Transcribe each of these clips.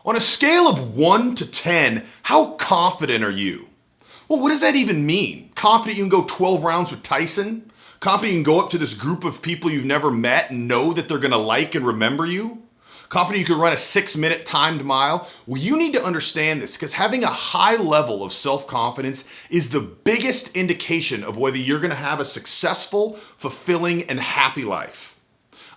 On a scale of 1 to 10, how confident are you? Well, what does that even mean? Confident you can go 12 rounds with Tyson? Confident you can go up to this group of people you've never met and know that they're gonna like and remember you? Confident you can run a 6-minute timed mile? Well, you need to understand this because having a high level of self-confidence is the biggest indication of whether you're gonna have a successful, fulfilling, and happy life.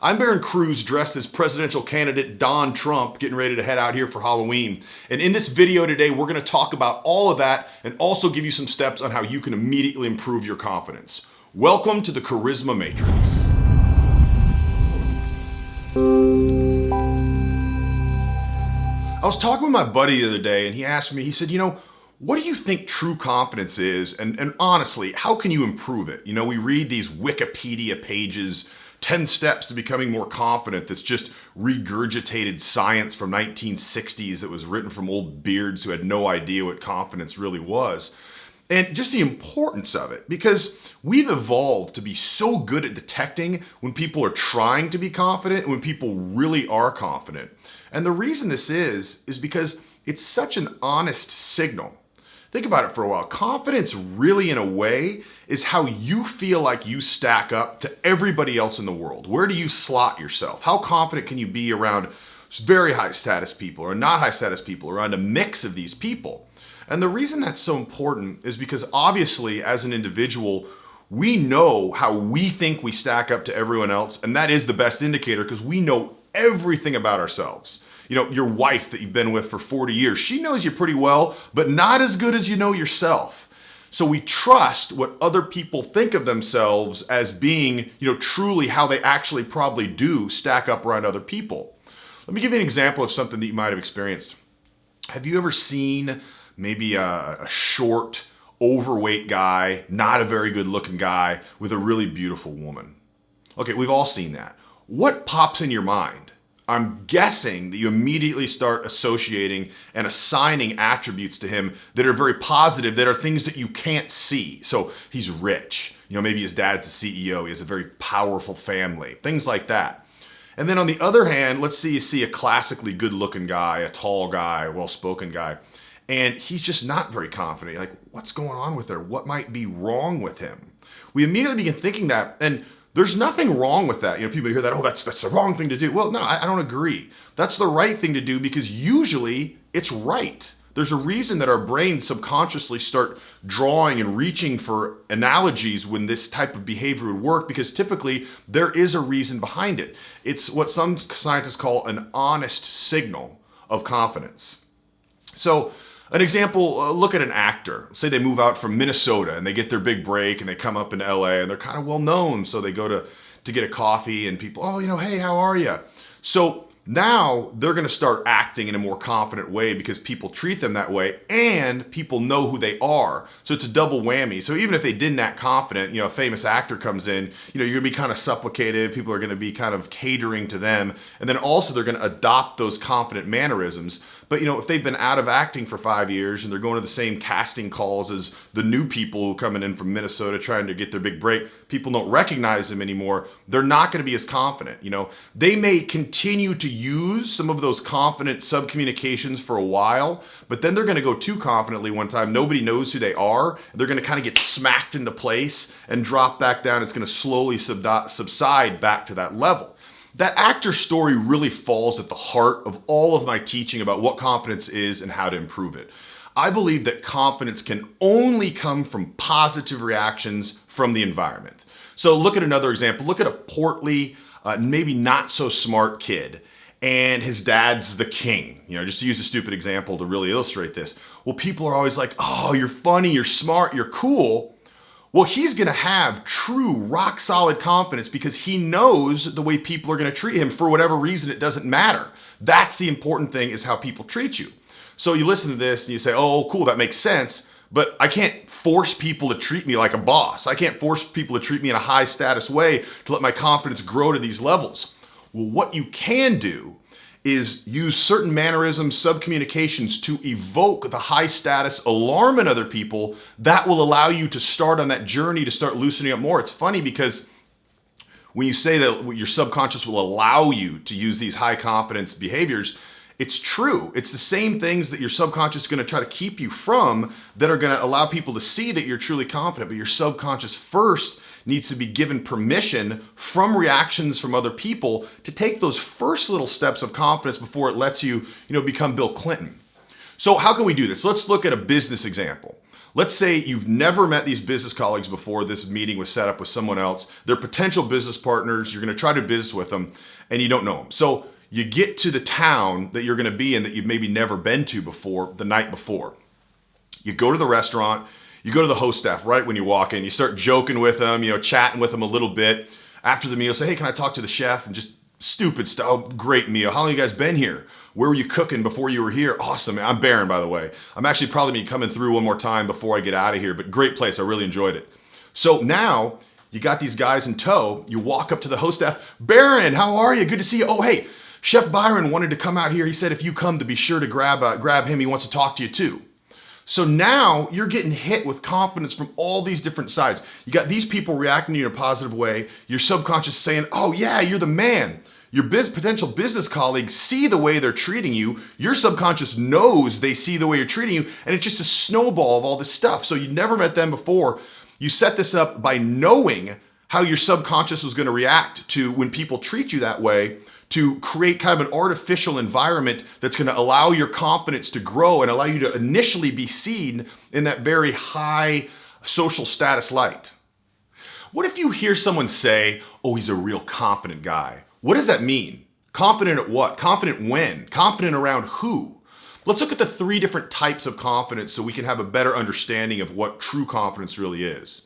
I'm Barron Cruz, dressed as presidential candidate Don Trump, getting ready to head out here for Halloween. And in this video today, we're gonna talk about all of that and also give you some steps on how you can immediately improve your confidence. Welcome to the Charisma Matrix. I was talking with my buddy the other day and he asked me, he said, what do you think true confidence is? And honestly, how can you improve it? We read these Wikipedia pages, 10 steps to becoming more confident, that's just regurgitated science from 1960s that was written from old beards who had no idea what confidence really was. And just the importance of it, because we've evolved to be so good at detecting when people are trying to be confident and when people really are confident. And the reason this is because it's such an honest signal. Think about it for a while. Confidence really, in a way, is how you feel like you stack up to everybody else in the world. Where do you slot yourself? How confident can you be around very high status people or not high status people, around a mix of these people? And the reason that's so important is because obviously, as an individual, we know how we think we stack up to everyone else, and that is the best indicator because we know everything about ourselves. Your wife that you've been with for 40 years, she knows you pretty well, but not as good as you know yourself. So we trust what other people think of themselves as being, truly how they actually probably do stack up around other people. Let me give you an example of something that you might have experienced. Have you ever seen maybe a short, overweight guy, not a very good looking guy with a really beautiful woman? Okay, we've all seen that. What pops in your mind? I'm guessing that you immediately start associating and assigning attributes to him that are very positive, that are things that you can't see. So he's rich, maybe his dad's a CEO, he has a very powerful family, things like that. And then on the other hand, let's say you see a classically good looking guy, a tall guy, well-spoken guy, and he's just not very confident. You're like, what's going on with her? What might be wrong with him? We immediately begin thinking that, and there's nothing wrong with that. People hear that, oh, that's the wrong thing to do. Well, no, I don't agree. That's the right thing to do because usually it's right. There's a reason that our brains subconsciously start drawing and reaching for analogies when this type of behavior would work because typically there is a reason behind it. It's what some scientists call an honest signal of confidence. So, an example, look at an actor. Say they move out from Minnesota and they get their big break and they come up in LA and they're kind of well known. So they go to get a coffee and people, oh, hey, how are you? So now they're going to start acting in a more confident way because people treat them that way and people know who they are. So it's a double whammy. So even if they didn't act confident, a famous actor comes in, you're going to be kind of supplicative. People are going to be kind of catering to them. And then also they're going to adopt those confident mannerisms. But if they've been out of acting for 5 years and they're going to the same casting calls as the new people who are coming in from Minnesota trying to get their big break, people don't recognize them anymore. They're not going to be as confident. They may continue to use some of those confident subcommunications for a while, but then they're going to go too confidently one time. Nobody knows who they are. They're going to kind of get smacked into place and drop back down. It's going to slowly subside back to that level. That actor story really falls at the heart of all of my teaching about what confidence is and how to improve it. I believe that confidence can only come from positive reactions from the environment. So look at another example. Look at a portly, maybe not so smart kid, and his dad's the king. Just to use a stupid example to really illustrate this. Well, people are always like, oh, you're funny, you're smart, you're cool. Well, he's going to have true rock solid confidence because he knows the way people are going to treat him. For whatever reason, it doesn't matter. That's the important thing, is how people treat you. So you listen to this and you say, oh, cool, that makes sense. But I can't force people to treat me like a boss. I can't force people to treat me in a high status way to let my confidence grow to these levels. Well, what you can do is use certain mannerisms, subcommunications to evoke the high status alarm in other people that will allow you to start on that journey to start loosening up more. It's funny because when you say that your subconscious will allow you to use these high confidence behaviors, It's true. It's the same things that your subconscious is going to try to keep you from that are going to allow people to see that you're truly confident. But your subconscious first needs to be given permission from reactions from other people to take those first little steps of confidence before it lets you, become Bill Clinton. So how can we do this? Let's look at a business example. Let's say you've never met these business colleagues before this meeting was set up with someone else. They're potential business partners. You're going to try to do business with them and you don't know them. So you get to the town that you're going to be in that you've maybe never been to before the night before. You go to the restaurant, you go to the host staff right when you walk in, you start joking with them, chatting with them a little bit. After the meal, say, hey, can I talk to the chef? And just stupid stuff. Oh, great meal. How long have you guys been here? Where were you cooking before you were here? Awesome. I'm Barron, by the way. I'm actually probably be coming through one more time before I get out of here, but great place. I really enjoyed it. So now you got these guys in tow. You walk up to the host staff. Barron, how are you? Good to see you. Oh, hey, Chef Byron wanted to come out here. He said if you come to be sure to grab him. He wants to talk to you too. So now you're getting hit with confidence from all these different sides. You got these people reacting to you in a positive way. Your subconscious saying, oh yeah, you're the man. Your potential business colleagues see the way they're treating you. Your subconscious knows they see the way you're treating you, and it's just a snowball of all this stuff. So you never met them before. You set this up by knowing how your subconscious was going to react to when people treat you that way, to create kind of an artificial environment that's going to allow your confidence to grow and allow you to initially be seen in that very high social status light. What if you hear someone say, oh, he's a real confident guy? What does that mean? Confident at what? Confident when? Confident around who? Let's look at the 3 different types of confidence so we can have a better understanding of what true confidence really is.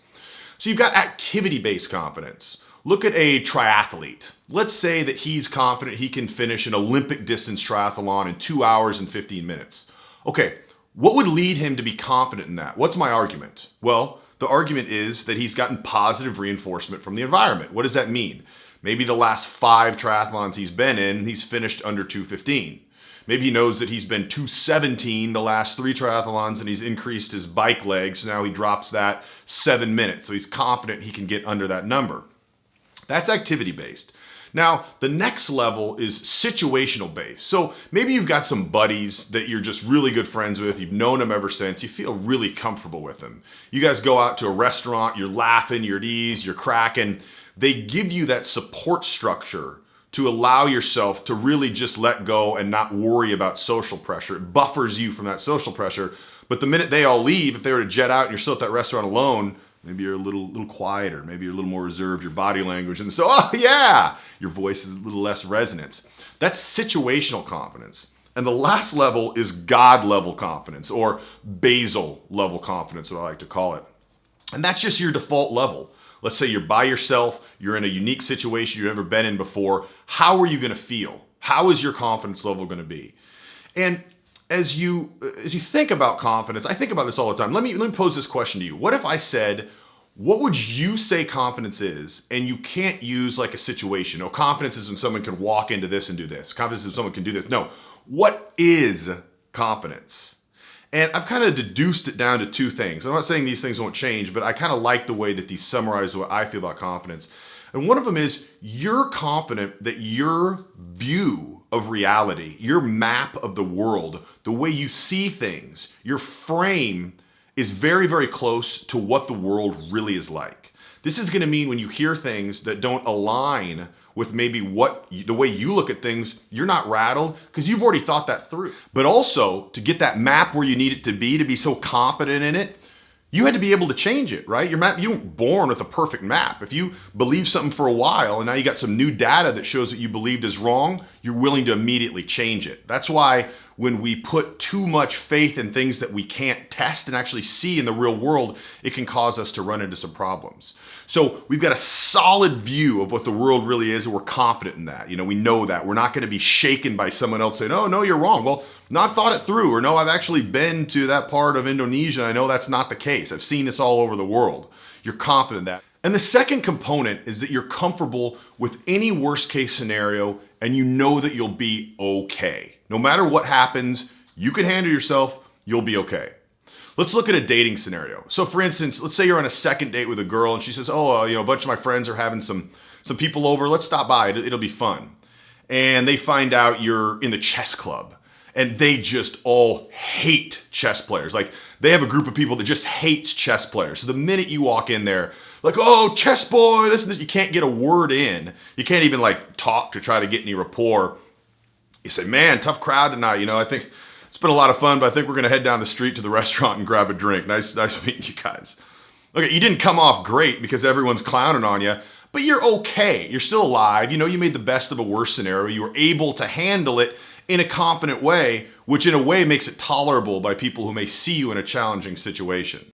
So you've got activity-based confidence. Look at a triathlete. Let's say that he's confident he can finish an Olympic distance triathlon in 2 hours and 15 minutes. Okay, what would lead him to be confident in that? What's my argument? Well, the argument is that he's gotten positive reinforcement from the environment. What does that mean? Maybe the last 5 triathlons he's been in, he's finished under 2:15. Maybe he knows that he's been 2:17 the last 3 triathlons and he's increased his bike legs. So now he drops that 7 minutes. So he's confident he can get under that number. That's activity-based. Now, the next level is situational-based. So maybe you've got some buddies that you're just really good friends with. You've known them ever since. You feel really comfortable with them. You guys go out to a restaurant. You're laughing. You're at ease. You're cracking. They give you that support structure to allow yourself to really just let go and not worry about social pressure. It buffers you from that social pressure. But the minute they all leave, if they were to jet out and you're still at that restaurant alone, maybe you're a little quieter. Maybe you're a little more reserved, your body language. And so, oh yeah, your voice is a little less resonance. That's situational confidence. And the last level is God level confidence, or basal level confidence, what I like to call it. And that's just your default level. Let's say you're by yourself, you're in a unique situation you've never been in before. How are you going to feel? How is your confidence level going to be? And as you think about confidence, I think about this all the time. Let me pose this question to you. What if I said, what would you say confidence is? And you can't use like a situation. No, confidence is when someone can walk into this and do this. Confidence is when someone can do this. No, what is confidence? And I've kind of deduced it down to 2 things. I'm not saying these things won't change, but I kind of like the way that these summarize what I feel about confidence. And one of them is you're confident that your view of reality, your map of the world, the way you see things, your frame is very, very close to what the world really is like. This is going to mean when you hear things that don't align with maybe the way you look at things, you're not rattled because you've already thought that through. But also to get that map where you need it to be so confident in it, you had to be able to change it, right? Your map, you weren't born with a perfect map. If you believe something for a while and now you got some new data that shows that you believed is wrong, you're willing to immediately change it. That's why when we put too much faith in things that we can't test and actually see in the real world, it can cause us to run into some problems. So we've got a solid view of what the world really is, and we're confident in that. We know that. We're not going to be shaken by someone else saying, oh, no, you're wrong. Well, no, I've thought it through, or no, I've actually been to that part of Indonesia, and I know that's not the case. I've seen this all over the world. You're confident in that. And the second component is that you're comfortable with any worst case scenario, and you know that you'll be okay. No matter what happens, you can handle yourself, you'll be okay. Let's look at a dating scenario. So for instance, let's say you're on a second date with a girl and she says, oh, a bunch of my friends are having some people over. Let's stop by, it'll be fun. And they find out you're in the chess club and they just all hate chess players. Like, they have a group of people that just hates chess players. So the minute you walk in there, like, oh, chess boy, this and this, you can't get a word in. You can't even like talk to try to get any rapport. You say, man, tough crowd tonight. I think it's been a lot of fun, but I think we're going to head down the street to the restaurant and grab a drink. Nice meeting you guys. Okay, you didn't come off great because everyone's clowning on you, but you're okay. You're still alive. You made the best of a worse scenario. You were able to handle it in a confident way, which in a way makes it tolerable by people who may see you in a challenging situation.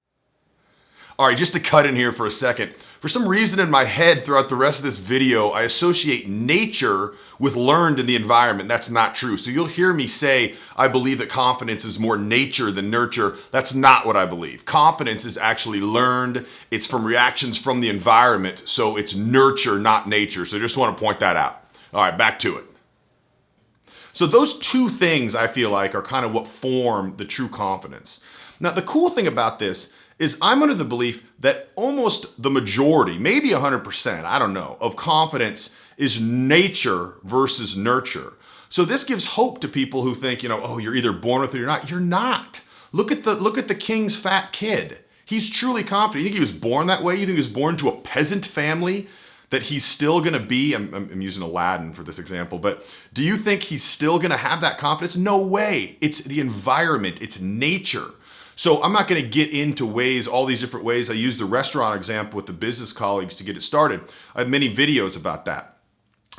All right, just to cut in here for a second. For some reason in my head throughout the rest of this video, I associate nature with learned in the environment. That's not true. So you'll hear me say, I believe that confidence is more nature than nurture. That's not what I believe. Confidence is actually learned. It's from reactions from the environment. So it's nurture, not nature. So I just want to point that out. All right, back to it. So those two things I feel like are kind of what form the true confidence. Now, the cool thing about this is I'm under the belief that almost the majority, maybe 100%, I don't know, of confidence is nature versus nurture. So this gives hope to people who think, oh, you're either born with it or not. You're not. Look at the king's fat kid. He's truly confident. You think he was born that way? You think he was born to a peasant family that he's still going to be? I'm using Aladdin for this example, but do you think he's still going to have that confidence? No way. It's the environment. It's nature. So I'm not going to get into all these different ways. I used the restaurant example with the business colleagues to get it started. I have many videos about that.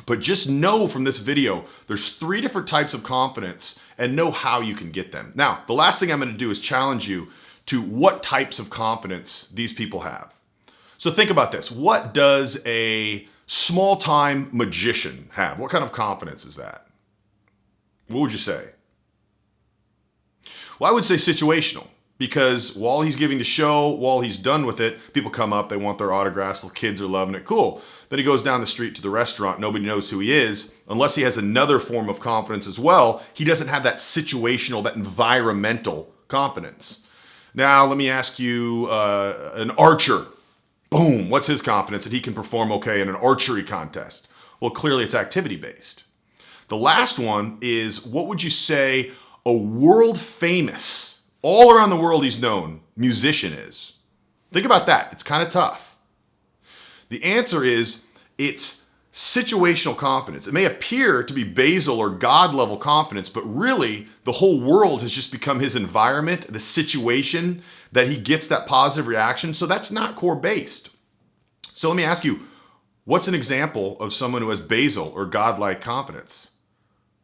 But just know from this video, there's 3 different types of confidence and know how you can get them. Now, the last thing I'm going to do is challenge you to what types of confidence these people have. So think about this. What does a small-time magician have? What kind of confidence is that? What would you say? Well, I would say situational. Because while he's giving the show, while he's done with it, people come up, they want their autographs, little kids are loving it, cool. Then he goes down the street to the restaurant, nobody knows who he is. Unless he has another form of confidence as well, he doesn't have that situational, that environmental confidence. Now, let me ask you, an archer. Boom, what's his confidence that he can perform okay in an archery contest? Well, clearly it's activity-based. The last one is, what would you say a world famous, all around the world he's known, musician is? Think about that. It's kind of tough. The answer is it's situational confidence. It may appear to be basal or God-level confidence, but really the whole world has just become his environment, the situation that he gets that positive reaction. So that's not core-based. So let me ask you, what's an example of someone who has basal or God-like confidence?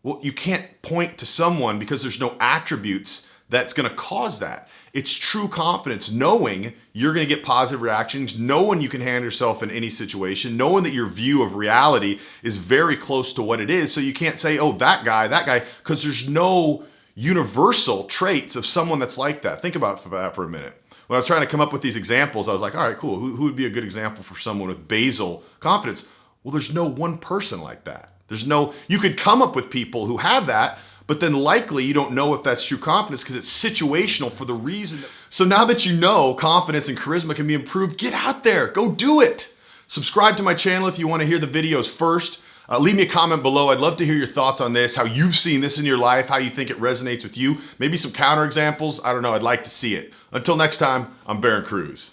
Well, you can't point to someone because there's no attributes that's going to cause that. It's true confidence, knowing you're going to get positive reactions, knowing you can handle yourself in any situation, knowing that your view of reality is very close to what it is. So you can't say, oh, that guy, because there's no universal traits of someone that's like that. Think about that for a minute. When I was trying to come up with these examples, I was like, all right, cool. Who would be a good example for someone with basal confidence? Well, there's no one person like that. You could come up with people who have that, but then likely you don't know if that's true confidence because it's situational for the reason. So now that you know confidence and charisma can be improved, get out there, go do it. Subscribe to my channel if you want to hear the videos first. Leave me a comment below. I'd love to hear your thoughts on this, how you've seen this in your life, how you think it resonates with you. Maybe some counter examples. I don't know. I'd like to see it. Until next time, I'm Barron Cruz.